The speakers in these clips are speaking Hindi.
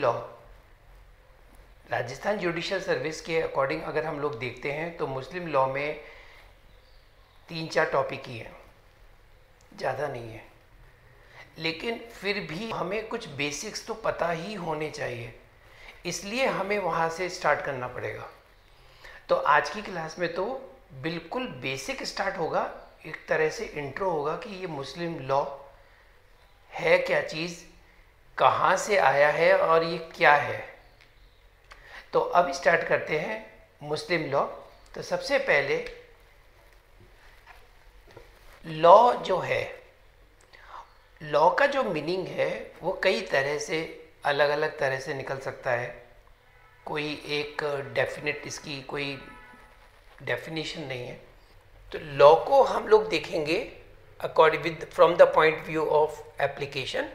लॉ, राजस्थान जुडिशियल सर्विस के अकॉर्डिंग अगर हम लोग देखते हैं तो मुस्लिम लॉ में 3-4 टॉपिक ही हैं, ज़्यादा नहीं है, लेकिन फिर भी हमें कुछ बेसिक्स तो पता ही होने चाहिए, इसलिए हमें वहाँ से स्टार्ट करना पड़ेगा। तो आज की क्लास में तो बिल्कुल बेसिक स्टार्ट होगा, एक तरह से इंट्रो होगा कि ये मुस्लिम लॉ है क्या चीज़, कहाँ से आया है और ये क्या है। तो अब स्टार्ट करते हैं मुस्लिम लॉ। तो सबसे पहले लॉ जो है, लॉ का जो मीनिंग है वो कई तरह से अलग अलग तरह से निकल सकता है। कोई एक डेफिनेट इसकी कोई डेफिनेशन नहीं है। तो लॉ को हम लोग देखेंगे according with from the point view of application.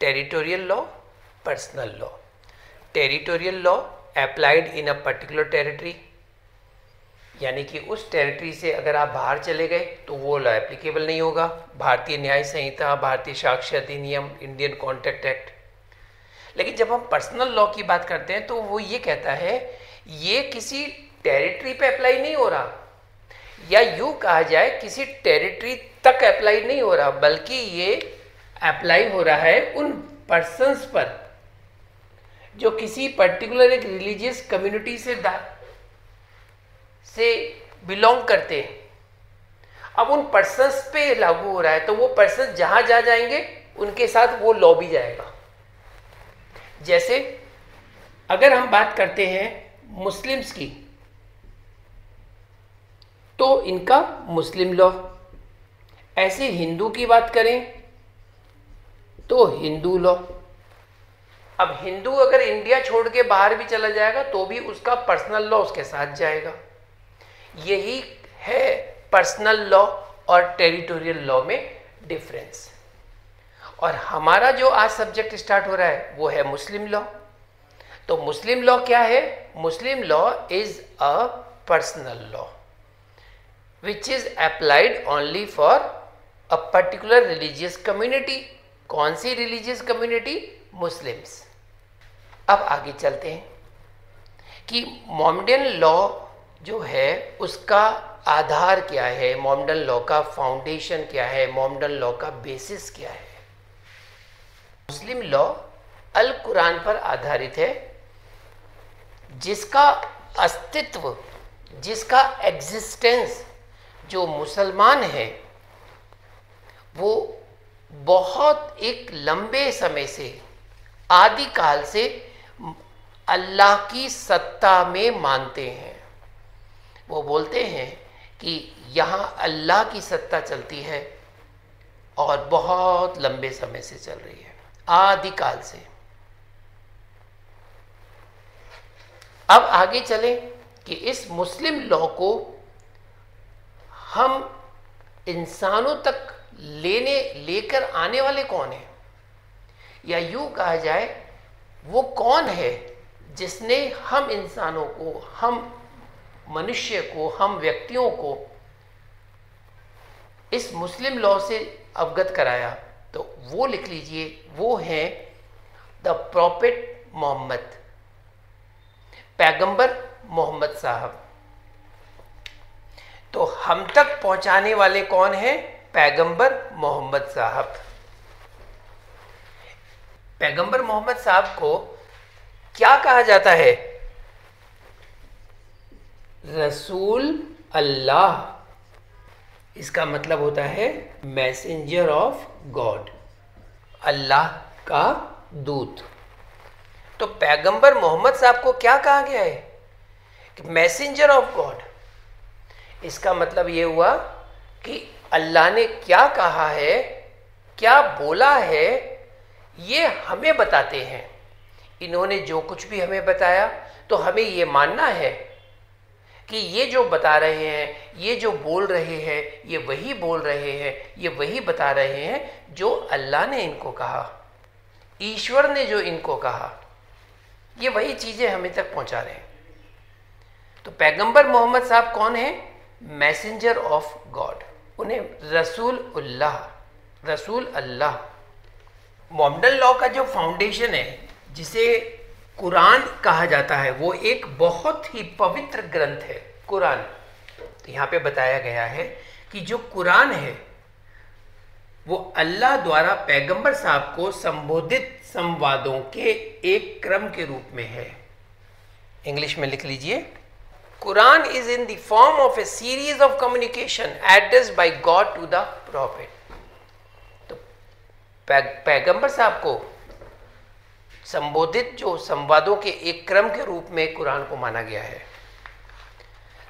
Territorial law, personal law. Territorial law applied in a particular territory, यानी कि उस टेरिटरी से अगर आप बाहर चले गए तो वो लॉ एप्लीकेबल नहीं होगा। भारतीय न्याय संहिता, भारतीय साक्ष्य अधिनियम, इंडियन कॉन्ट्रैक्ट एक्ट। लेकिन जब हम पर्सनल लॉ की बात करते हैं तो वो ये कहता है ये किसी टेरिटरी पे अप्लाई नहीं हो रहा, या यूँ कहा जाए किसी टेरिटरी तक अप्लाई नहीं हो रहा, बल्कि ये अप्लाई हो रहा है उन पर्सन्स पर जो किसी पर्टिकुलर एक रिलीजियस कम्युनिटी से बिलोंग करते हैं। अब उन पर्सन्स पे लागू हो रहा है, तो वो पर्सन जहाँ जा जाएंगे उनके साथ वो लॉ भी जाएगा। जैसे अगर हम बात करते हैं मुस्लिम्स की, तो इनका मुस्लिम लॉ। ऐसे हिंदू की बात करें तो हिंदू लॉ। अब हिंदू अगर इंडिया छोड़ के बाहर भी चला जाएगा तो भी उसका पर्सनल लॉ उसके साथ जाएगा। यही है पर्सनल लॉ और टेरिटोरियल लॉ में डिफरेंस। और हमारा जो आज सब्जेक्ट स्टार्ट हो रहा है वो है मुस्लिम लॉ। तो मुस्लिम लॉ क्या है? मुस्लिम law is a personal law which is applied only for a particular religious community. कौन सी रिलीजियस कम्युनिटी? मुस्लिम्स। अब आगे चलते हैं कि मोहम्मडन लॉ जो है उसका आधार क्या है, मोहम्मडन लॉ का फाउंडेशन क्या है, मोहम्मडन लॉ का बेसिस क्या है। मुस्लिम लॉ अल कुरान पर आधारित है, जिसका अस्तित्व, जिसका एग्जिस्टेंस जो मुसलमान है वो बहुत एक लंबे समय से, आदिकाल से अल्लाह की सत्ता में मानते हैं। वो बोलते हैं कि यहाँ अल्लाह की सत्ता चलती है और बहुत लंबे समय से चल रही है, आदिकाल से। अब आगे चलें कि इस मुस्लिम लॉ को हम इंसानों तक लेकर आने वाले कौन हैं, या यूँ कहा जाए वो कौन है जिसने हम इंसानों को, हम मनुष्य को, हम व्यक्तियों को इस मुस्लिम लॉ से अवगत कराया। तो वो लिख लीजिए, वो हैं द प्रॉफिट मोहम्मद, पैगंबर मोहम्मद साहब। तो हम तक पहुंचाने वाले कौन हैं? पैगंबर मोहम्मद साहब। पैगंबर मोहम्मद साहब को क्या कहा जाता है? रसूल अल्लाह। इसका मतलब होता है मैसेंजर ऑफ गॉड, अल्लाह का दूत। तो पैगंबर मोहम्मद साहब को क्या कहा गया है? कि मैसेंजर ऑफ गॉड। इसका मतलब ये हुआ कि अल्लाह ने क्या कहा है, क्या बोला है, ये हमें बताते हैं। इन्होंने जो कुछ भी हमें बताया तो हमें ये मानना है कि ये जो बता रहे हैं, ये जो बोल रहे हैं, ये वही बोल रहे हैं, ये वही बता रहे हैं जो अल्लाह ने इनको कहा, ईश्वर ने जो इनको कहा, ये वही चीज़ें हमें तक पहुंचा रहे हैं। तो पैगंबर मोहम्मद साहब कौन है? Messenger of God. उन्हें रसूल अल्लाह। मोहम्मडन लॉ का जो फाउंडेशन है, जिसे कुरान कहा जाता है, वो एक बहुत ही पवित्र ग्रंथ है कुरान। तो यहाँ पे बताया गया है कि जो कुरान है वो अल्लाह द्वारा पैगंबर साहब को संबोधित संवादों के एक क्रम के रूप में है। इंग्लिश में लिख लीजिए, Quran is in the form of a series of communication addressed by God to the prophet. तो पैगंबर साहब को संबोधित जो संवादों के एक क्रम के रूप में कुरान को माना गया है।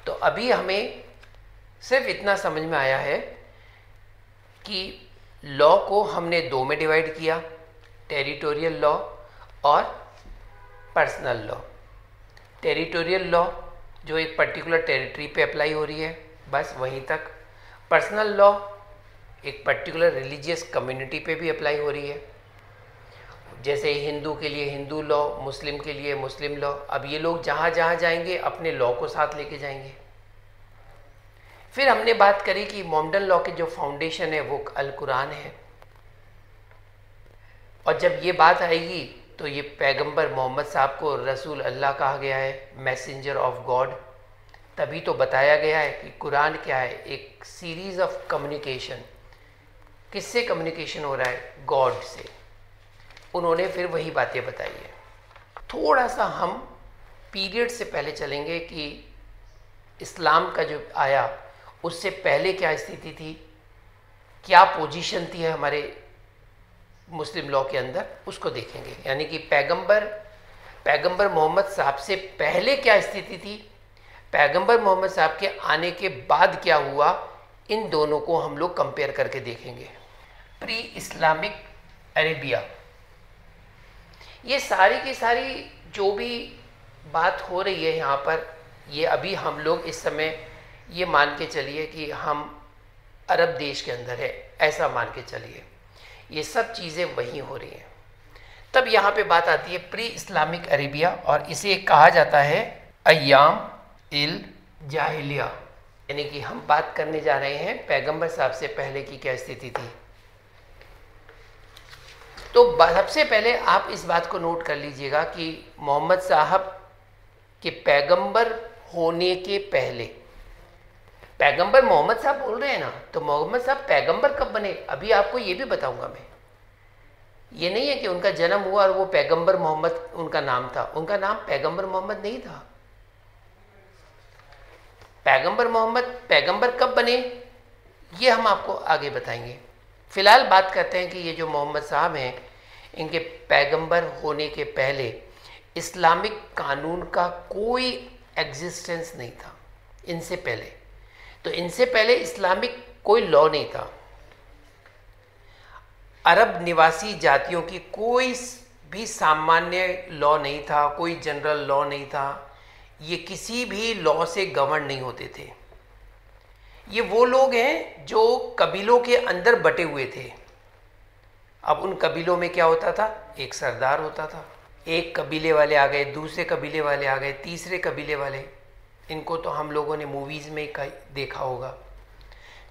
तो अभी हमें सिर्फ इतना समझ में आया है कि लॉ को हमने दो में डिवाइड किया, टेरिटोरियल लॉ और पर्सनल लॉ। टेरिटोरियल लॉ जो एक पर्टिकुलर टेरिटरी पे अप्लाई हो रही है, बस वहीं तक। पर्सनल लॉ एक पर्टिकुलर रिलीजियस कम्युनिटी पे भी अप्लाई हो रही है, जैसे हिंदू के लिए हिंदू लॉ, मुस्लिम के लिए मुस्लिम लॉ। अब ये लोग जहाँ जहाँ जाएंगे अपने लॉ को साथ लेके जाएंगे। फिर हमने बात करी कि मोहम्मदन लॉ के जो फाउंडेशन है वो अल कुरान है, और जब ये बात आएगी तो ये पैगंबर मोहम्मद साहब को रसूल अल्लाह कहा गया है, मैसेंजर ऑफ गॉड। तभी तो बताया गया है कि कुरान क्या है, एक सीरीज ऑफ कम्युनिकेशन। किससे कम्युनिकेशन हो रहा है? गॉड से। उन्होंने फिर वही बातें बताई है। थोड़ा सा हम पीरियड से पहले चलेंगे कि इस्लाम का जो आया उससे पहले क्या स्थिति थी, क्या पोजीशन थी हमारे मुस्लिम लॉ के अंदर, उसको देखेंगे। यानी कि पैगंबर मोहम्मद साहब से पहले क्या स्थिति थी, पैगंबर मोहम्मद साहब के आने के बाद क्या हुआ, इन दोनों को हम लोग कंपेयर करके देखेंगे। प्री इस्लामिक अरेबिया, ये सारी की सारी जो भी बात हो रही है यहाँ पर, ये अभी हम लोग इस समय ये मान के चलिए कि हम अरब देश के अंदर है, ऐसा मान के चलिए। ये सब चीज़ें वहीं हो रही हैं। तब यहाँ पे बात आती है प्री इस्लामिक अरेबिया, और इसे कहा जाता है अय्याम इल जाहिलिया। यानी कि हम बात करने जा रहे हैं पैगंबर साहब से पहले की क्या स्थिति थी। तो सबसे पहले आप इस बात को नोट कर लीजिएगा कि मोहम्मद साहब के पैगंबर होने के पहले, पैगंबर मोहम्मद साहब बोल रहे हैं ना, तो मोहम्मद साहब पैगंबर कब बने, अभी आपको ये भी बताऊंगा मैं। ये नहीं है कि उनका जन्म हुआ और वो पैगंबर मोहम्मद उनका नाम था। उनका नाम पैगंबर मोहम्मद नहीं था। पैगंबर मोहम्मद पैगंबर कब बने ये हम आपको आगे बताएंगे। फिलहाल बात करते हैं कि ये जो मोहम्मद साहब हैं, इनके पैगंबर होने के पहले इस्लामिक कानून का कोई एग्जिस्टेंस नहीं था। इनसे पहले तो इनसे पहले इस्लामिक कोई लॉ नहीं था। अरब निवासी जातियों की कोई भी सामान्य लॉ नहीं था, कोई जनरल लॉ नहीं था। ये किसी भी लॉ से गवर्न नहीं होते थे। ये वो लोग हैं जो कबीलों के अंदर बटे हुए थे। अब उन कबीलों में क्या होता था, एक सरदार होता था, एक कबीले वाले आ गए, दूसरे कबीले वाले आ गए, तीसरे कबीले वाले। इनको तो हम लोगों ने मूवीज़ में देखा होगा।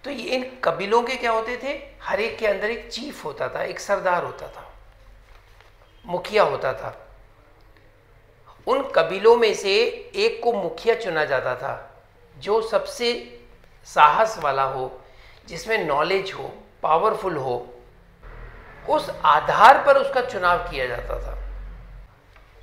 तो ये इन कबीलों के क्या होते थे, हर एक के अंदर एक चीफ होता था, एक सरदार होता था, मुखिया होता था। उन कबीलों में से एक को मुखिया चुना जाता था, जो सबसे साहस वाला हो, जिसमें नॉलेज हो, पावरफुल हो। उस आधार पर उसका चुनाव किया जाता था।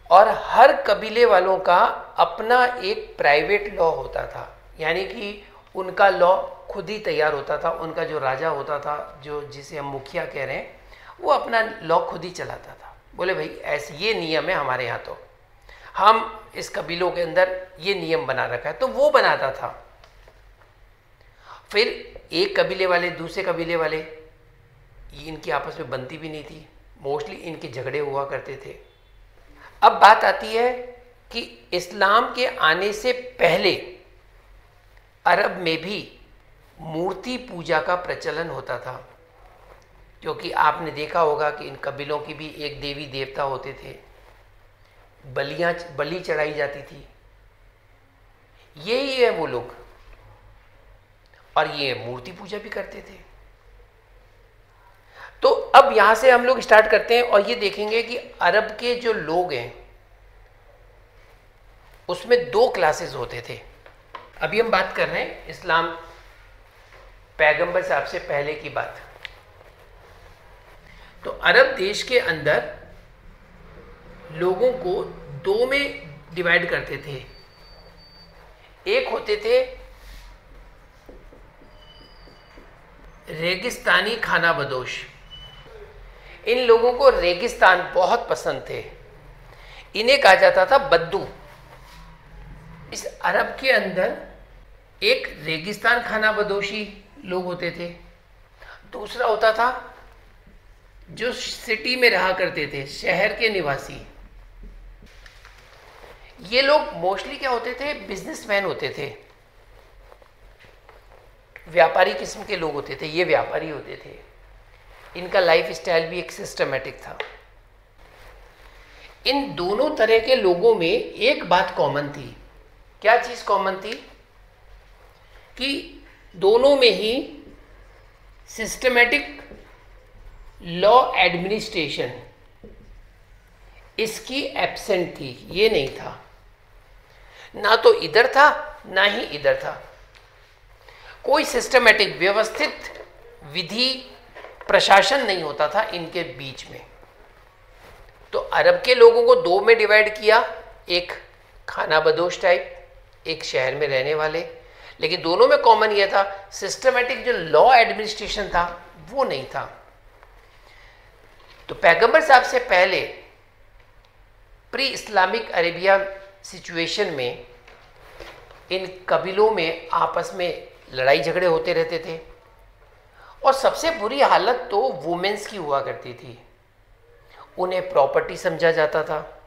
और हर कबीले वालों का अपना एक प्राइवेट लॉ होता था, यानी कि उनका लॉ खुद ही तैयार होता था। उनका जो राजा होता था, जो जिसे हम मुखिया कह रहे हैं, वो अपना लॉ खुद ही चलाता था। बोले भाई ऐसे ये नियम है हमारे यहाँ, तो हम इस कबीलों के अंदर ये नियम बना रखा है, तो वो बनाता था। फिर एक कबीले वाले दूसरे कबीले वाले, इनकी आपस में बनती भी नहीं थी, मोस्टली इनके झगड़े हुआ करते थे। अब बात आती है कि इस्लाम के आने से पहले अरब में भी मूर्ति पूजा का प्रचलन होता था, क्योंकि आपने देखा होगा कि इन कबीलों की भी एक देवी देवता होते थे, बलि चढ़ाई जाती थी। यही है वो लोग, और ये मूर्ति पूजा भी करते थे। तो अब अब यहाँ से हम लोग स्टार्ट करते हैं और ये देखेंगे कि अरब के जो लोग हैं उसमें 2 क्लासेस होते थे। अभी हम बात कर रहे हैं इस्लाम पैगंबर साहब से पहले की बात। तो अरब देश के अंदर लोगों को 2 में डिवाइड करते थे। एक होते थे रेगिस्तानी खाना बदोश। इन लोगों को रेगिस्तान बहुत पसंद थे। इन्हें कहा जाता था बद्दू। इस अरब के अंदर एक रेगिस्तान खाना बदोशी लोग होते थे, दूसरा होता था जो सिटी में रहा करते थे, शहर के निवासी। ये लोग मोस्टली क्या होते थे, बिजनेसमैन होते थे, व्यापारी किस्म के लोग होते थे। ये व्यापारी होते थे। इनका लाइफ स्टाइल भी एक सिस्टमेटिक था। इन दोनों तरह के लोगों में एक बात कॉमन थी। क्या चीज कॉमन थी? कि दोनों में ही सिस्टमेटिक लॉ एडमिनिस्ट्रेशन इसकी एब्सेंट थी। ये नहीं था, ना तो इधर था ना ही इधर था। कोई सिस्टमेटिक व्यवस्थित विधि प्रशासन नहीं होता था इनके बीच में। तो अरब के लोगों को 2 में डिवाइड किया, एक खाना बदोश टाइप, एक शहर में रहने वाले। लेकिन दोनों में कॉमन यह था, सिस्टमेटिक जो लॉ एडमिनिस्ट्रेशन था वो नहीं था। तो पैगंबर साहब से पहले प्री इस्लामिक अरेबिया सिचुएशन में इन कबीलों में आपस में लड़ाई झगड़े होते रहते थे और सबसे बुरी हालत तो वुमेन्स की हुआ करती थी। उन्हें प्रॉपर्टी समझा जाता था,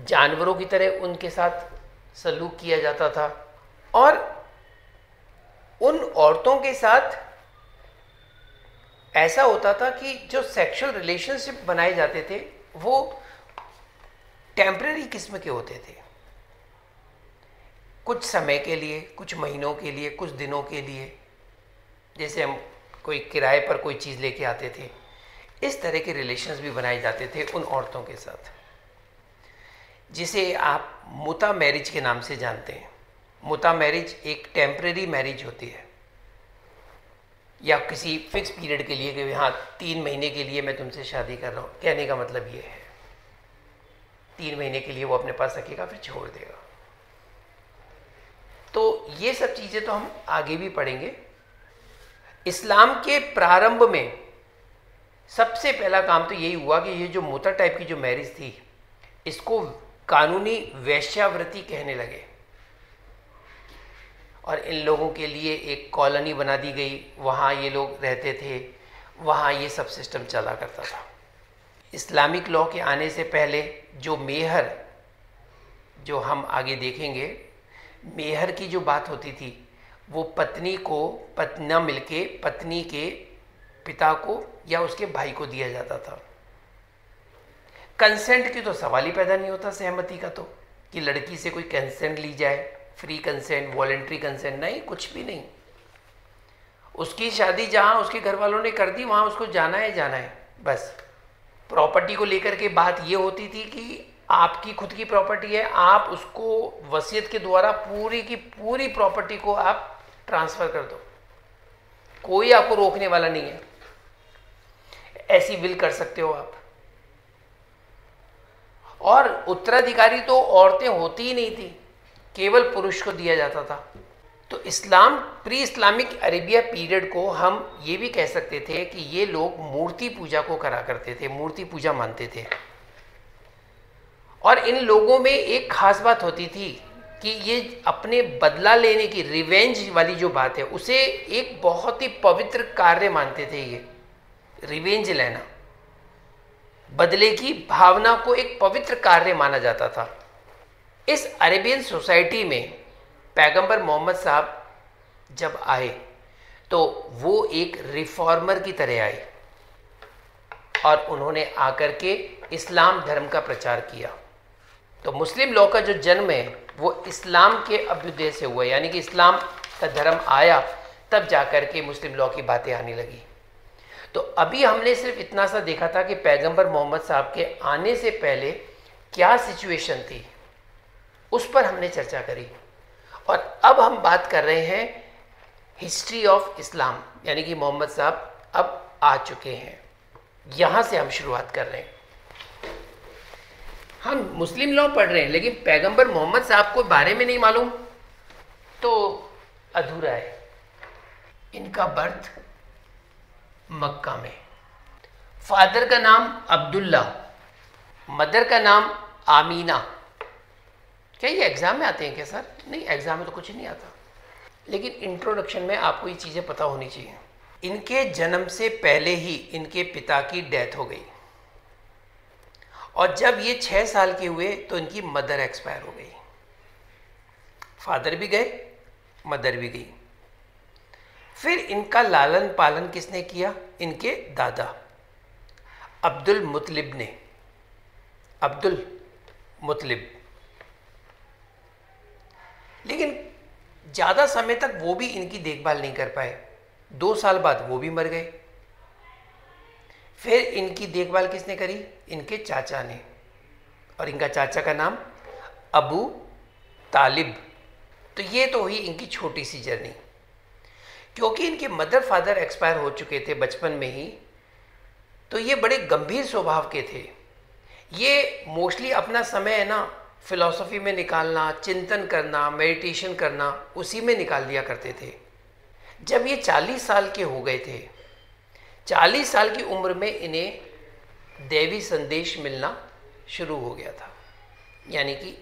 जानवरों की तरह उनके साथ सलूक किया जाता था और उन औरतों के साथ ऐसा होता था कि जो सेक्सुअल रिलेशनशिप बनाए जाते थे वो टेम्परेरी किस्म के होते थे, कुछ समय के लिए, कुछ महीनों के लिए, कुछ दिनों के लिए। जैसे हम कोई किराए पर कोई चीज़ लेके आते थे, इस तरह के रिलेशंस भी बनाए जाते थे उन औरतों के साथ, जिसे आप मुता मैरिज के नाम से जानते हैं। मुता मैरिज एक टेम्परेरी मैरिज होती है, या किसी फिक्स पीरियड के लिए कि हाँ 3 महीने के लिए मैं तुमसे शादी कर रहा हूँ। कहने का मतलब ये है 3 महीने के लिए वो अपने पास रखेगा फिर छोड़ देगा। तो ये सब चीज़ें तो हम आगे भी पढ़ेंगे। इस्लाम के प्रारंभ में सबसे पहला काम तो यही हुआ कि ये जो मुता टाइप की जो मैरिज थी इसको कानूनी वेश्यावृत्ति कहने लगे और इन लोगों के लिए एक कॉलोनी बना दी गई। वहाँ ये लोग रहते थे, वहाँ ये सब सिस्टम चला करता था। इस्लामिक लॉ के आने से पहले जो मेहर, जो हम आगे देखेंगे, मेहर की जो बात होती थी वो पत्नी को पत्ना मिलके पत्नी के पिता को या उसके भाई को दिया जाता था। कंसेंट की तो सवाल ही पैदा नहीं होता, सहमति का, तो कि लड़की से कोई कंसेंट ली जाए, फ्री कंसेंट, वॉलेंट्री कंसेंट, नहीं, कुछ भी नहीं। उसकी शादी जहाँ उसके घर वालों ने कर दी वहाँ उसको जाना है बस। प्रॉपर्टी को लेकर के बात ये होती थी कि आपकी खुद की प्रॉपर्टी है, आप उसको वसीयत के द्वारा पूरी की पूरी प्रॉपर्टी को आप ट्रांसफ़र कर दो, कोई आपको रोकने वाला नहीं है। ऐसी विल कर सकते हो आप। और उत्तराधिकारी तो औरतें होती ही नहीं थी, केवल पुरुष को दिया जाता था। तो इस्लाम प्री इस्लामिक अरेबिया पीरियड को हम ये भी कह सकते थे कि ये लोग मूर्ति पूजा को करा करते थे, मूर्ति पूजा मानते थे। और इन लोगों में एक खास बात होती थी कि ये अपने बदला लेने की, रिवेंज वाली जो बात है, उसे एक बहुत ही पवित्र कार्य मानते थे। ये रिवेंज लेना, बदले की भावना को एक पवित्र कार्य माना जाता था। इस अरेबियन सोसाइटी में पैगंबर मोहम्मद साहब जब आए तो वो एक रिफॉर्मर की तरह आए और उन्होंने आकर के इस्लाम धर्म का प्रचार किया। तो मुस्लिम लॉ का जो जन्म है वो इस्लाम के अभ्युदय से हुआ, यानी कि इस्लाम का धर्म आया तब जाकर के मुस्लिम लॉ की बातें आने लगी। तो अभी हमने सिर्फ इतना सा देखा था कि पैगंबर मोहम्मद साहब के आने से पहले क्या सिचुएशन थी, उस पर हमने चर्चा करी। और अब हम बात कर रहे हैं हिस्ट्री ऑफ इस्लाम, यानी कि मोहम्मद साहब अब आ चुके हैं, यहाँ से हम शुरुआत कर रहे हैं। हम मुस्लिम लॉ पढ़ रहे हैं लेकिन पैगंबर मोहम्मद साहब को बारे में नहीं मालूम तो अधूरा है। इनका बर्थ मक्का में, फादर का नाम अब्दुल्ला, मदर का नाम आमीना। क्या ये एग्ज़ाम में आते हैं क्या सर? नहीं, एग्ज़ाम में तो कुछ नहीं आता, लेकिन इंट्रोडक्शन में आपको ये चीज़ें पता होनी चाहिए। इनके जन्म से पहले ही इनके पिता की डेथ हो गई और जब ये 6 साल के हुए तो इनकी मदर एक्सपायर हो गई। फादर भी गए, मदर भी गई। फिर इनका लालन पालन किसने किया? इनके दादा अब्दुल मुतलिब ने। अब्दुल मुतलिब, लेकिन ज़्यादा समय तक वो भी इनकी देखभाल नहीं कर पाए। 2 साल बाद वो भी मर गए। फिर इनकी देखभाल किसने करी? इनके चाचा ने, और इनका चाचा का नाम अबू तालिब। तो ये तो हुई इनकी छोटी सी जर्नी। क्योंकि इनके मदर फादर एक्सपायर हो चुके थे बचपन में ही, तो ये बड़े गंभीर स्वभाव के थे। ये मोस्टली अपना समय है ना फिलॉसफी में निकालना, चिंतन करना, मेडिटेशन करना, उसी में निकाल दिया करते थे। जब ये 40 साल के हो गए थे, 40 साल की उम्र में इन्हें दैवी संदेश मिलना शुरू हो गया था, यानी कि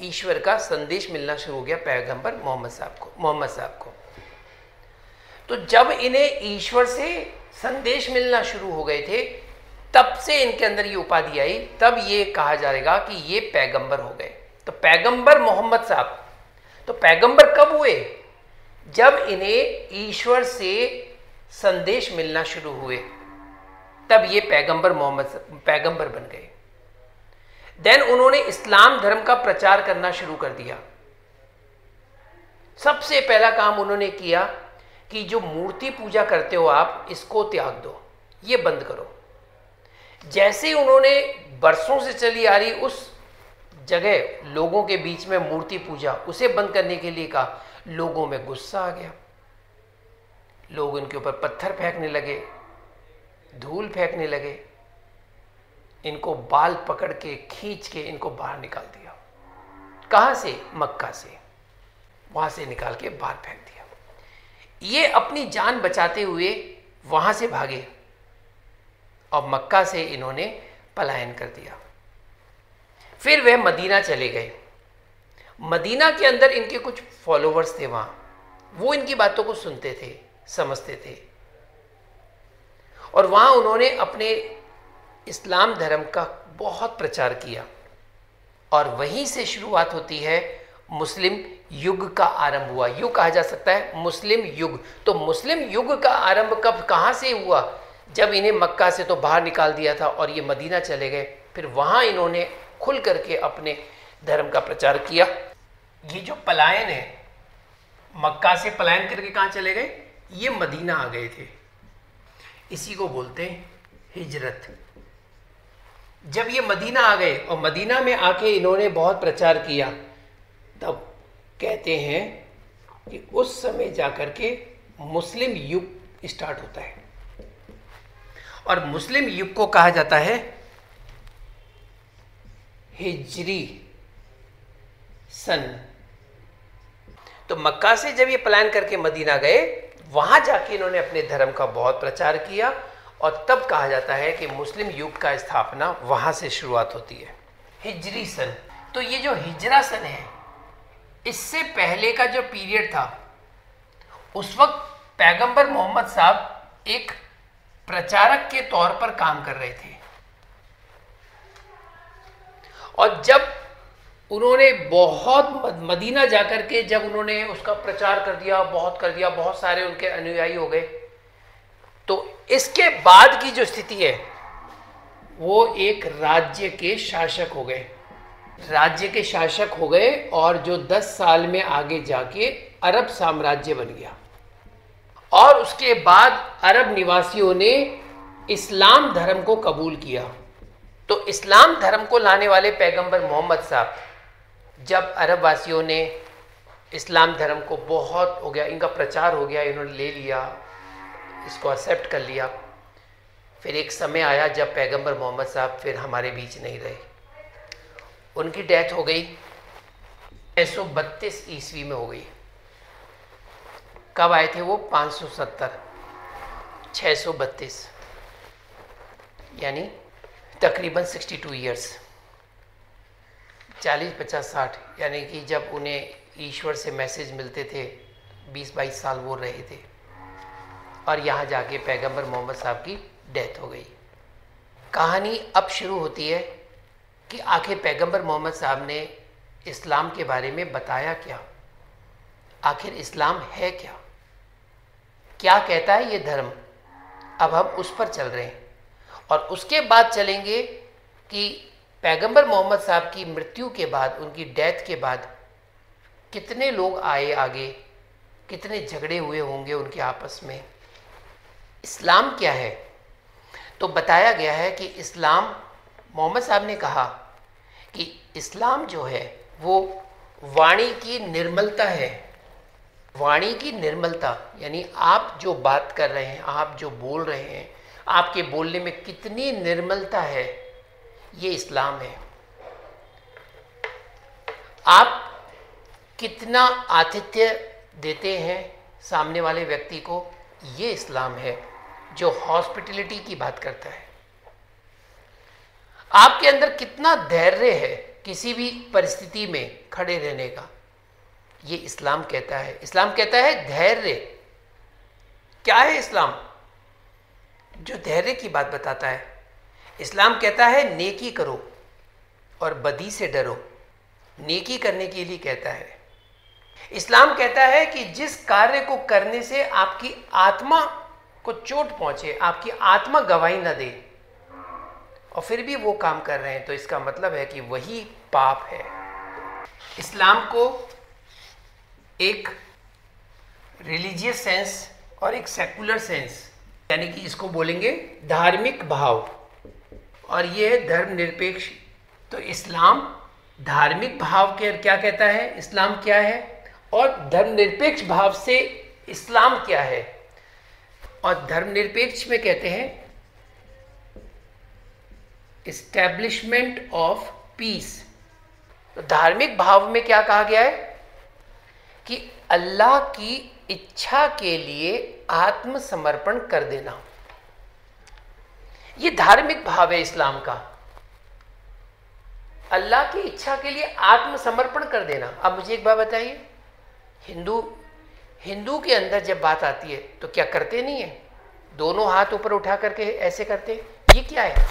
ईश्वर का संदेश मिलना शुरू हो गया पैगंबर मोहम्मद साहब को। तो जब इन्हें ईश्वर से संदेश मिलना शुरू हो गए थे, तब से इनके अंदर ये उपाधि आई, तब ये कहा जाएगा कि ये पैगंबर हो गए। तो पैगंबर मोहम्मद साहब, तो पैगंबर कब हुए? जब इन्हें ईश्वर से संदेश मिलना शुरू हुए, तब ये पैगंबर बन गए। देन उन्होंने इस्लाम धर्म का प्रचार करना शुरू कर दिया। सबसे पहला काम उन्होंने किया कि जो मूर्ति पूजा करते हो आप, इसको त्याग दो, ये बंद करो। जैसे उन्होंने बरसों से चली आ रही उस जगह लोगों के बीच में मूर्ति पूजा, उसे बंद करने के लिए कहा, लोगों में गुस्सा आ गया। लोग उनके ऊपर पत्थर फेंकने लगे, धूल फेंकने लगे, इनको बाल पकड़ के खींच के इनको बाहर निकाल दिया। कहाँ से? मक्का से। वहां से निकाल के बाहर फेंक दिया। ये अपनी जान बचाते हुए वहां से भागे और मक्का से इन्होंने पलायन कर दिया। फिर वह मदीना चले गए। मदीना के अंदर इनके कुछ फॉलोवर्स थे, वहां वो इनकी बातों को सुनते थे, समझते थे, और वहां उन्होंने अपने इस्लाम धर्म का बहुत प्रचार किया। और वहीं से शुरुआत होती है, मुस्लिम युग का आरंभ हुआ। यूँ कहा जा सकता है मुस्लिम युग। तो मुस्लिम युग का आरंभ कब, कहाँ से हुआ? जब इन्हें मक्का से तो बाहर निकाल दिया था और ये मदीना चले गए। फिर वहाँ इन्होंने खुल करके अपने धर्म का प्रचार किया। ये जो पलायन है, मक्का से पलायन करके कहाँ चले गए? ये मदीना आ गए थे। इसी को बोलते हैं हिजरत। जब ये मदीना आ गए और मदीना में आके इन्होंने बहुत प्रचार किया, तब कहते हैं कि उस समय जाकर के मुस्लिम युग स्टार्ट होता है। और मुस्लिम युग को कहा जाता है हिजरी सन। तो मक्का से जब ये पलायन करके मदीना गए, वहां जाके इन्होंने अपने धर्म का बहुत प्रचार किया, और तब कहा जाता है कि मुस्लिम युग का स्थापना वहां से शुरुआत होती है, हिजरी सन। तो ये जो हिजरा सन है, इससे पहले का जो पीरियड था, उस वक्त पैगंबर मोहम्मद साहब एक प्रचारक के तौर पर काम कर रहे थे। और जब उन्होंने बहुत मदीना जाकर के जब उन्होंने उसका प्रचार कर दिया, बहुत सारे उनके अनुयायी हो गए, तो इसके बाद की जो स्थिति है वो एक राज्य के शासक हो गए। राज्य के शासक हो गए, और जो 10 साल में आगे जाके अरब साम्राज्य बन गया। और उसके बाद अरब निवासियों ने इस्लाम धर्म को कबूल किया। तो इस्लाम धर्म को लाने वाले पैगंबर मोहम्मद साहब, जब अरब वासियों ने इस्लाम धर्म को, बहुत हो गया इनका प्रचार हो गया, इन्होंने ले लिया, इसको एक्सेप्ट कर लिया, फिर एक समय आया जब पैगंबर मोहम्मद साहब फिर हमारे बीच नहीं रहे। उनकी डेथ हो गई 632 ईस्वी में हो गई। कब आए थे वो? 570, 632 यानी तकरीबन 62 ईयर्स, 40, 50, 60, यानी कि जब उन्हें ईश्वर से मैसेज मिलते थे 20-22 साल वो रहे थे, और यहाँ जाके पैगंबर मोहम्मद साहब की डेथ हो गई। कहानी अब शुरू होती है कि आखिर पैगंबर मोहम्मद साहब ने इस्लाम के बारे में बताया क्या, आखिर इस्लाम है क्या, क्या कहता है ये धर्म। अब हम उस पर चल रहे हैं, और उसके बाद चलेंगे कि पैगंबर मोहम्मद साहब की मृत्यु के बाद, उनकी डेथ के बाद कितने लोग आए आगे, कितने झगड़े हुए होंगे उनके आपस में, इस्लाम क्या है। तो बताया गया है कि इस्लाम, मोहम्मद साहब ने कहा कि इस्लाम जो है वो वाणी की निर्मलता है। वाणी की निर्मलता यानी आप जो बात कर रहे हैं, आप जो बोल रहे हैं, आपके बोलने में कितनी निर्मलता है, ये इस्लाम है। आप कितना आतिथ्य देते हैं सामने वाले व्यक्ति को, ये इस्लाम है जो हॉस्पिटलिटी की बात करता है। आपके अंदर कितना धैर्य है किसी भी परिस्थिति में खड़े रहने का, ये इस्लाम कहता है। इस्लाम कहता है धैर्य। क्या है इस्लाम? जो धैर्य की बात बताता है। इस्लाम कहता है नेकी करो और बदी से डरो, नेकी करने के लिए कहता है। इस्लाम कहता है कि जिस कार्य को करने से आपकी आत्मा को चोट पहुंचे, आपकी आत्मा गवाही न दे, और फिर भी वो काम कर रहे हैं, तो इसका मतलब है कि वही पाप है। इस्लाम को एक रिलीजियस सेंस और एक सेकुलर सेंस, यानी कि इसको बोलेंगे धार्मिक भाव, और ये है धर्मनिरपेक्ष। तो इस्लाम धार्मिक भाव के क्या कहता है, इस्लाम क्या है, और धर्मनिरपेक्ष भाव से इस्लाम क्या है। और धर्मनिरपेक्ष में कहते हैं इस्टेब्लिशमेंट ऑफ पीस। तो धार्मिक भाव में क्या कहा गया है कि अल्लाह की इच्छा के लिए आत्मसमर्पण कर देना, ये धार्मिक भाव है इस्लाम का। अल्लाह की इच्छा के लिए आत्मसमर्पण कर देना। अब मुझे एक बात बताइए, हिंदू के अंदर जब बात आती है तो क्या करते नहीं है, दोनों हाथ ऊपर उठा करके ऐसे करते, ये क्या है?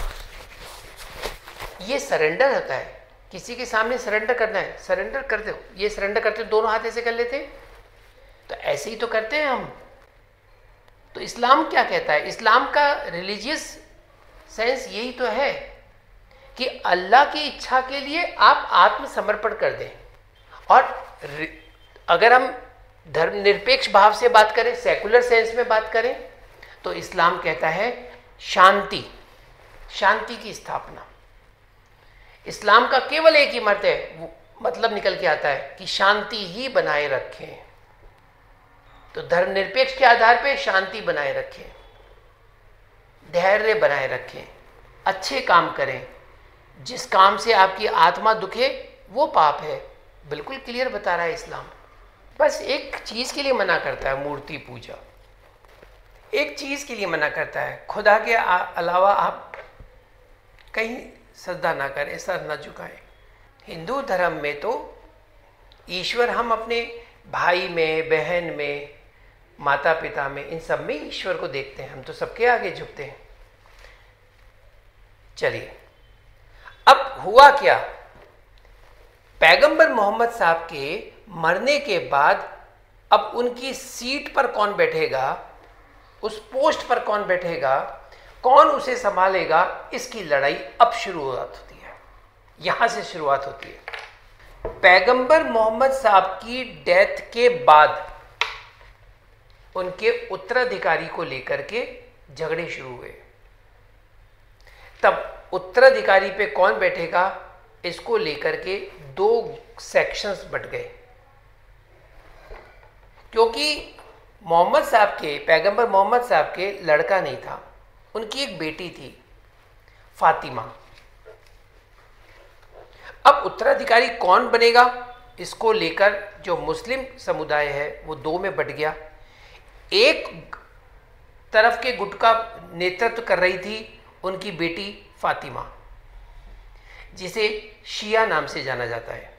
ये सरेंडर होता है। किसी के सामने सरेंडर करना है, सरेंडर करते हो, ये सरेंडर करते हो, दोनों हाथ ऐसे कर लेते, तो ऐसे ही तो करते हैं हम। तो इस्लाम क्या कहता है? इस्लाम का रिलीजियस सेंस यही तो है कि अल्लाह की इच्छा के लिए आप आत्मसमर्पण कर दें। और अगर हम धर्मनिरपेक्ष भाव से बात करें, सेकुलर सेंस में बात करें, तो इस्लाम कहता है शांति, शांति की स्थापना। इस्लाम का केवल एक ही मतलब निकल के आता है कि शांति ही बनाए रखें। तो धर्मनिरपेक्ष के आधार पे शांति बनाए रखें, धैर्य बनाए रखें, अच्छे काम करें। जिस काम से आपकी आत्मा दुखे वो पाप है, बिल्कुल क्लियर बता रहा है इस्लाम। बस एक चीज़ के लिए मना करता है, मूर्ति पूजा। एक चीज़ के लिए मना करता है, खुदा के अलावा आप कहीं सजदा ना करें, सर ना झुकाएं। हिंदू धर्म में तो ईश्वर हम अपने भाई में, बहन में, माता पिता में, इन सब में ईश्वर को देखते हैं। हम तो सबके आगे झुकते हैं। चलिए, अब हुआ क्या? पैगंबर मोहम्मद साहब के मरने के बाद अब उनकी सीट पर कौन बैठेगा, उस पोस्ट पर कौन बैठेगा, कौन उसे संभालेगा, इसकी लड़ाई अब शुरुआत होती है। यहां से शुरुआत होती है। पैगंबर मोहम्मद साहब की डेथ के बाद उनके उत्तराधिकारी को लेकर के झगड़े शुरू हुए। तब उत्तराधिकारी पे कौन बैठेगा, इसको लेकर के दो सेक्शंस बट गए। क्योंकि मोहम्मद साहब के, पैगंबर मोहम्मद साहब के लड़का नहीं था, उनकी एक बेटी थी फातिमा। अब उत्तराधिकारी कौन बनेगा, इसको लेकर जो मुस्लिम समुदाय है वो दो में बट गया। एक तरफ के गुट का नेतृत्व कर रही थी उनकी बेटी फातिमा, जिसे शिया नाम से जाना जाता है,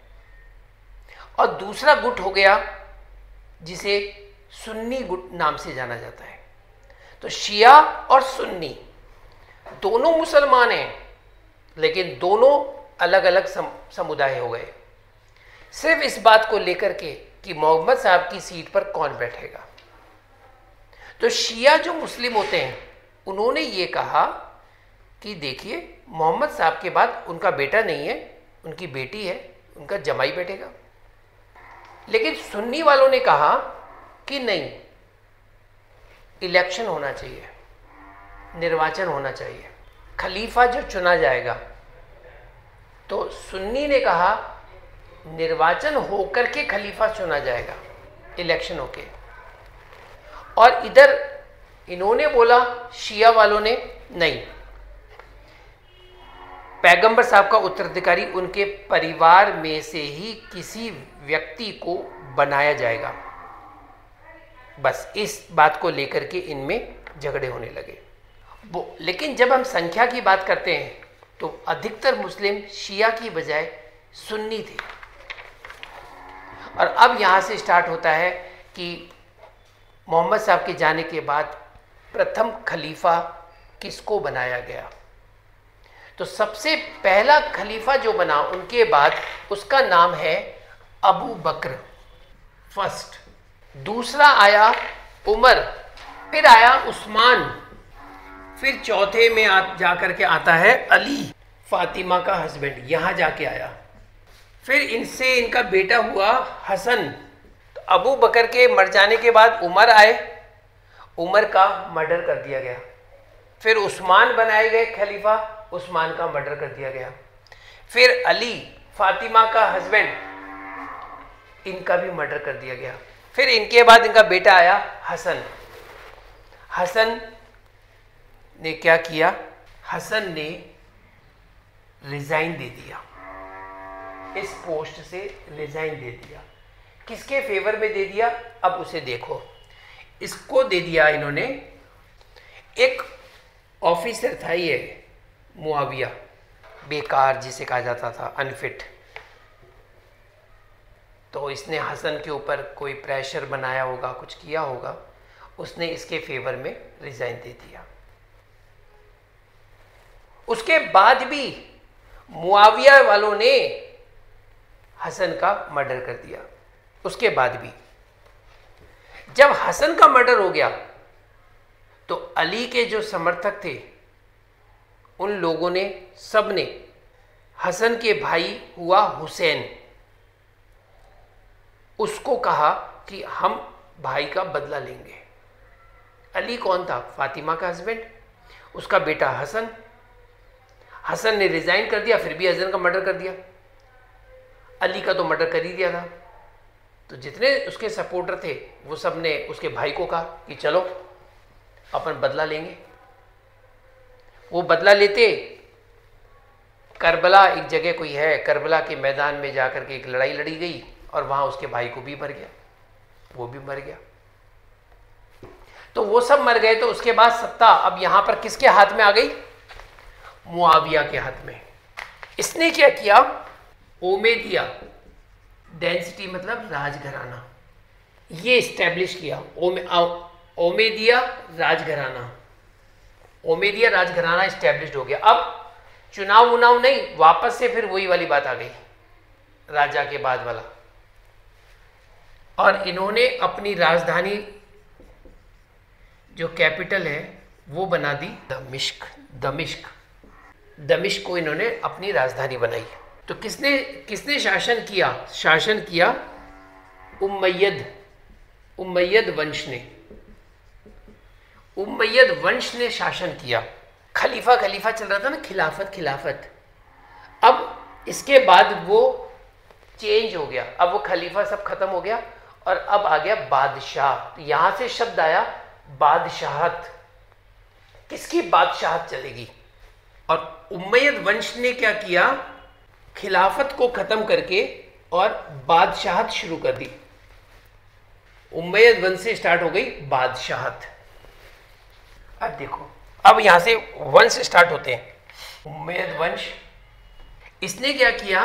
और दूसरा गुट हो गया जिसे सुन्नी गुट नाम से जाना जाता है। तो शिया और सुन्नी दोनों मुसलमान हैं, लेकिन दोनों अलग अलग समुदाय हो गए, सिर्फ इस बात को लेकर के कि मोहम्मद साहब की सीट पर कौन बैठेगा। तो शिया जो मुस्लिम होते हैं उन्होंने ये कहा कि देखिए मोहम्मद साहब के बाद उनका बेटा नहीं है, उनकी बेटी है, उनका जमाई बैठेगा। लेकिन सुन्नी वालों ने कहा कि नहीं, इलेक्शन होना चाहिए, निर्वाचन होना चाहिए, खलीफा जो चुना जाएगा। तो सुन्नी ने कहा निर्वाचन होकर के खलीफा चुना जाएगा, इलेक्शन होके। और इधर इन्होंने बोला, शिया वालों ने, नहीं, पैगंबर साहब का उत्तराधिकारी उनके परिवार में से ही किसी व्यक्ति को बनाया जाएगा। बस इस बात को लेकर के इनमें झगड़े होने लगे। लेकिन जब हम संख्या की बात करते हैं तो अधिकतर मुस्लिम शिया की बजाय सुन्नी थे। और अब यहाँ से स्टार्ट होता है कि मोहम्मद साहब के जाने के बाद प्रथम खलीफा किसको बनाया गया। तो सबसे पहला खलीफा जो बना उनके बाद, उसका नाम है अबू बकर फर्स्ट। दूसरा आया उमर, फिर आया उस्मान, फिर चौथे में जाकर के आता है अली, फातिमा का हस्बैंड, यहाँ जाके आया। फिर इनसे इनका बेटा हुआ हसन। तो अबू बकर के मर जाने के बाद उमर आए, उमर का मर्डर कर दिया गया। फिर उस्मान बनाए गए खलीफा, उस्मान का मर्डर कर दिया गया। फिर अली, फातिमा का हस्बैंड, इनका भी मर्डर कर दिया गया। फिर इनके बाद इनका बेटा आया हसन। हसन ने क्या किया, हसन ने रिजाइन दे दिया, इस पोस्ट से रिजाइन दे दिया। किसके फेवर में दे दिया, अब उसे देखो। इसको दे दिया इन्होंने, एक ऑफिसर था ये मुआविया, बेकार जिसे कहा जाता था, अनफिट। तो इसने हसन के ऊपर कोई प्रेशर बनाया होगा, कुछ किया होगा, उसने इसके फेवर में रिजाइन दे दिया। उसके बाद भी मुआविया वालों ने हसन का मर्डर कर दिया। उसके बाद भी जब हसन का मर्डर हो गया तो अली के जो समर्थक थे उन लोगों ने, सब ने, हसन के भाई हुआ हुसैन, उसको कहा कि हम भाई का बदला लेंगे। अली कौन था, फातिमा का हस्बैंड, उसका बेटा हसन। हसन ने रिजाइन कर दिया, फिर भी हसन का मर्डर कर दिया। अली का तो मर्डर कर ही दिया था। तो जितने उसके सपोर्टर थे वो सब ने उसके भाई को कहा कि चलो अपन बदला लेंगे। वो बदला लेते, करबला एक जगह कोई है, करबला के मैदान में जाकर के एक लड़ाई लड़ी गई और वहाँ उसके भाई को भी मर गया, वो भी मर गया। तो वो सब मर गए। तो उसके बाद सत्ता अब यहाँ पर किसके हाथ में आ गई, मुआविया के हाथ में। इसने क्या किया, ओमेदिया डेंसिटी मतलब राजघराना, ये इस्टेब्लिश किया। ओमेदिया राजघराना, ओमेदिया राजघराना इस्टेब्लिश हो गया। अब चुनाव उनाव नहीं, वापस से फिर वही वाली बात आ गई, राजा के बाद वाला। और इन्होंने अपनी राजधानी जो कैपिटल है वो बना दी दमिश्क। दमिश्क को इन्होंने अपनी राजधानी बनाई। तो किसने शासन किया, शासन किया उम्मय्यद वंश ने। उम्मय्यद वंश ने शासन किया। खलीफा खलीफा चल रहा था ना, खिलाफत खिलाफत। अब इसके बाद वो चेंज हो गया, अब वो खलीफा सब खत्म हो गया और अब आ गया बादशाह। यहां से शब्द आया बादशाहत। किसकी बादशाहत चलेगी? और उमैयद वंश ने क्या किया, खिलाफत को खत्म करके और बादशाहत शुरू कर दी। उमैयद वंश से स्टार्ट हो गई बादशाहत। अब देखो, अब यहां से वंश स्टार्ट होते हैं। उमैयद वंश, इसने क्या किया,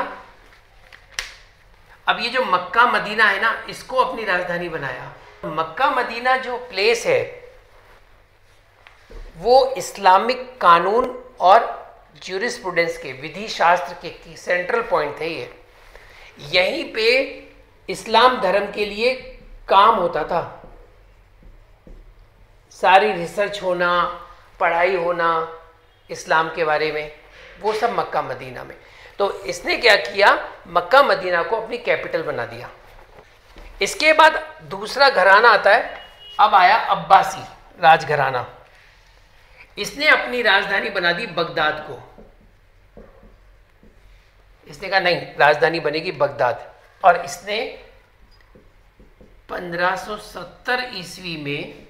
अब ये जो मक्का मदीना है ना, इसको अपनी राजधानी बनाया। मक्का मदीना जो प्लेस है वो इस्लामिक कानून और ज्यूरिस्प्रूडेंस के, विधि शास्त्र के सेंट्रल पॉइंट थे। ये यहीं पे इस्लाम धर्म के लिए काम होता था। सारी रिसर्च होना, पढ़ाई होना इस्लाम के बारे में, वो सब मक्का मदीना में। तो इसने क्या किया, मक्का मदीना को अपनी कैपिटल बना दिया। इसके बाद दूसरा घराना आता है, अब आया अब्बासी राजघराना। इसने अपनी राजधानी बना दी बगदाद को। इसने कहा नहीं, राजधानी बनेगी बगदाद। और इसने 1570 ईस्वी में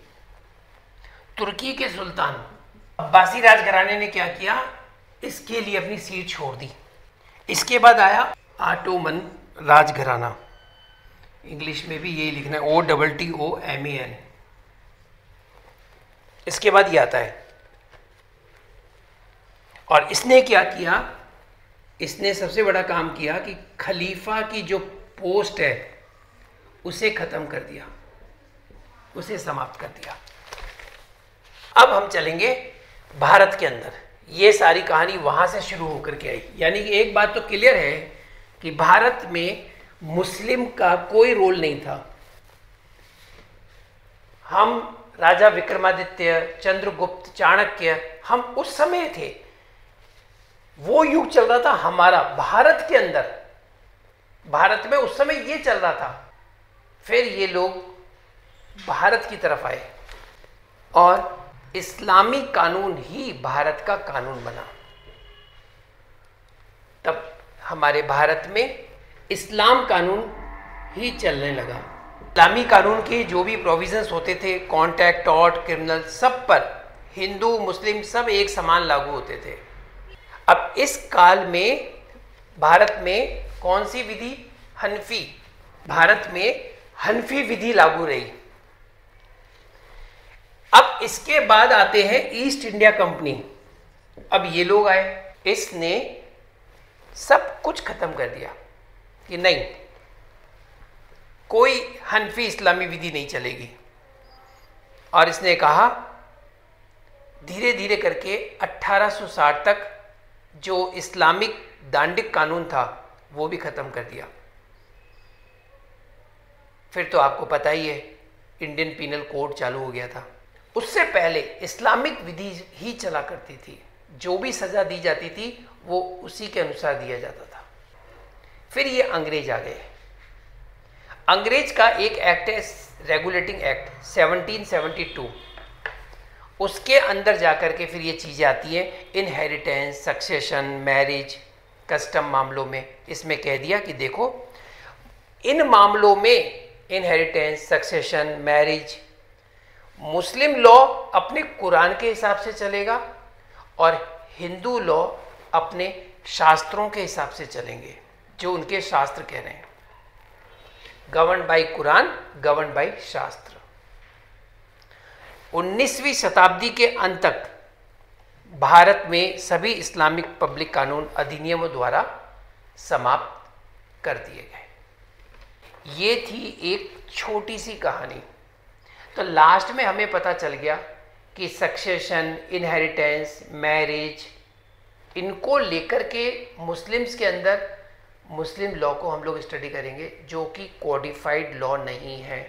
तुर्की के सुल्तान अब्बासी राजघराने ने क्या किया, इसके लिए अपनी सीट छोड़ दी। इसके बाद आया ऑटोमन राजघराना, इंग्लिश में भी यही लिखना है, OTTOMAN। इसके बाद ये आता है। और इसने क्या किया, इसने सबसे बड़ा काम किया कि खलीफा की जो पोस्ट है उसे खत्म कर दिया, उसे समाप्त कर दिया। अब हम चलेंगे भारत के अंदर। ये सारी कहानी वहां से शुरू होकर के आई। यानी कि एक बात तो क्लियर है कि भारत में मुस्लिम का कोई रोल नहीं था। हम राजा विक्रमादित्य, चंद्रगुप्त, चाणक्य, हम उस समय थे, वो युग चल रहा था हमारा भारत के अंदर। भारत में उस समय ये चल रहा था। फिर ये लोग भारत की तरफ आए और इस्लामी कानून ही भारत का कानून बना। तब हमारे भारत में इस्लाम कानून ही चलने लगा। इस्लामी कानून के जो भी प्रोविजंस होते थे, कॉन्ट्रैक्ट, टॉर्ट, क्रिमिनल, सब पर हिंदू मुस्लिम सब एक समान लागू होते थे। अब इस काल में भारत में कौन सी विधि, हनफी, भारत में हनफी विधि लागू रही। अब इसके बाद आते हैं ईस्ट इंडिया कंपनी। अब ये लोग आए, इसने सब कुछ खत्म कर दिया कि नहीं, कोई हनफी इस्लामी विधि नहीं चलेगी। और इसने कहा धीरे धीरे करके 1860 तक जो इस्लामिक दांडिक कानून था वो भी खत्म कर दिया। फिर तो आपको पता ही है, इंडियन पीनल कोड चालू हो गया था। उससे पहले इस्लामिक विधि ही चला करती थी। जो भी सजा दी जाती थी वो उसी के अनुसार दिया जाता था। फिर ये अंग्रेज आ गए। अंग्रेज का एक एक्ट है, रेगुलेटिंग एक्ट 1772। उसके अंदर जाकर के फिर ये चीज़ें आती हैं, इनहेरिटेंस, सक्सेशन, मैरिज, कस्टम मामलों में। इसमें कह दिया कि देखो, इन मामलों में इनहेरिटेंस, सक्सेशन, मैरिज, मुस्लिम लॉ अपने कुरान के हिसाब से चलेगा और हिंदू लॉ अपने शास्त्रों के हिसाब से चलेंगे, जो उनके शास्त्र कह रहे हैं। Govern by Quran, govern by शास्त्र। 19वीं शताब्दी के अंत तक भारत में सभी इस्लामिक पब्लिक कानून अधिनियमों द्वारा समाप्त कर दिए गए। ये थी एक छोटी सी कहानी। तो लास्ट में हमें पता चल गया कि सक्सेशन, इनहेरिटेंस, मैरिज, इनको लेकर के मुस्लिम्स के अंदर मुस्लिम लॉ को हम लोग स्टडी करेंगे, जो कि कोडिफाइड लॉ नहीं है,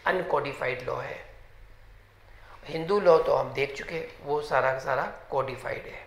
अनकोडिफाइड लॉ है। हिंदू लॉ तो हम देख चुके, वो सारा का सारा कोडिफाइड है।